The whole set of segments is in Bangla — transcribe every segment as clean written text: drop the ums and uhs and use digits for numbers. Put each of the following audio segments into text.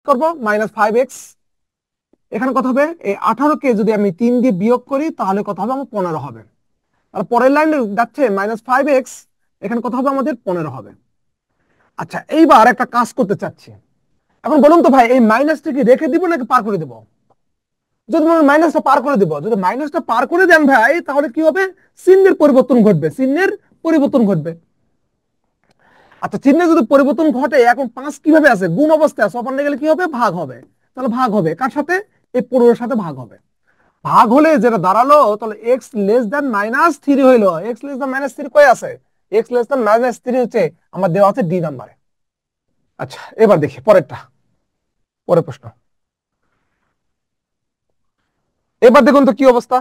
করবো -5x, এখানে কত হবে এই 18 কে যদি আমি 3 দিয়ে বিয়োগ করি তাহলে কত হবে আমার 15 হবে। আর পরের লাইনে যাচ্ছে -5x, এখানে কত হবে আমাদের 15 হবে। আচ্ছা এইবার একটা কাজ করতে চাচ্ছি, এখন বলুন তো ভাই এই মাইনাসটা কি রেখে দিব নাকি পার করে দিব? যদি মাইনাসটা পার করে দিব, যদি মাইনাসটা পার করে দেন ভাই তাহলে কি হবে, চিহ্নের পরিবর্তন ঘটবে, চিহ্নের পরিবর্তন ঘটবে। আচ্ছা চিহ্নে যদি পরিবর্তন ঘটে, এখন 5 কিভাবে আছে, গুণ অবস্থায় আছে, অপর গেলে কি হবে, ভাগ হবে। তাহলে ভাগ হবে কার সাথে, এই 15 সাথে ভাগ হবে। ভাগ হলে যেটা দাঁড়ালো, তাহলে x লেস দ্যান -3 হইলো। x লেস দ্যান -3 কই আছে, x লেস দ্যান -3 হচ্ছে আমার দেওয়া আছে ডি নাম্বারে। আচ্ছা এবার দেখি পরেরটা, পরের প্রশ্ন। এবার দেখুন তো কি অবস্থা,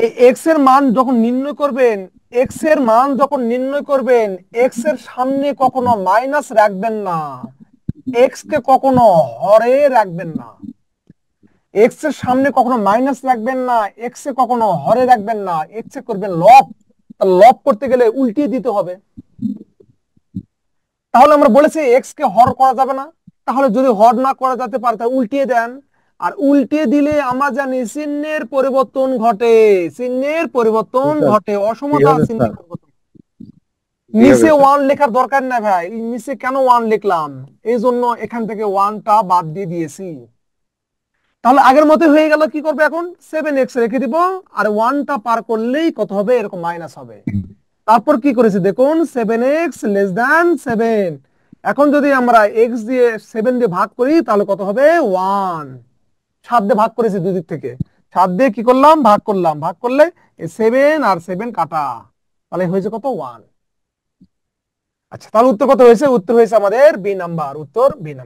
এই এক্স এর মান যখন নির্ণয় করবেন, এক্স এর মান যখন নির্ণয় করবেন, এক্স এর সামনে কখনো মাইনাস রাখবেন না, এক্স কে কখনো হরে রাখবেন না, এক্স এর সামনে কখনো মাইনাস রাখবেন না, এক্স এ কখনো হরে রাখবেন না, এক্স এ করবেন লব। লব করতে গেলে উল্টিয়ে দিতে হবে। তাহলে আমরা বলেছি এক্স কে হর করা যাবে না, তাহলে যদি হর না করা যেতে পারে তাহলে উল্টিয়ে দেন। আর উল্টিয়ে দিলে আমরা জানি চিহ্নের পরিবর্তন ঘটে, চিহ্নের পরিবর্তন স্যার ঘটে, অসমতা কিভাবে চিহ্নের স্যার? পরিবর্তন। কিভাবে নিচে স্যার? ওয়ান লেখার দরকার নাই ভাই, নিচে কেন ওয়ান লিখলাম, এই জন্য এখান থেকে ওয়ানটা বাদ দিয়ে দিয়েছি। তাহলে আগের মতো হয়ে গেল, কি করবে এখন 7x রেখে দিব, আর ওয়ানটা পার করলেই কত হবে, এরকম মাইনাস হবে। তারপর কি করেছি দেখুন, 7x লেস দ্যান 7। এখন যদি আমরা x দিয়ে 7 দিয়ে ভাগ করি তাহলে কত হবে 1। 7 দিয়ে ভাগ করেছি দুই দিক থেকে, 7 দিয়ে কি করলাম ভাগ করলাম, ভাগ করলে 7 আর 7 কাটা, তাহলে হয়েছে কত 1। আচ্ছা তাহলে উত্তর কত হয়েছে, উত্তর হয়েছে আমাদের বি নাম্বার, উত্তর বি নাম্বার।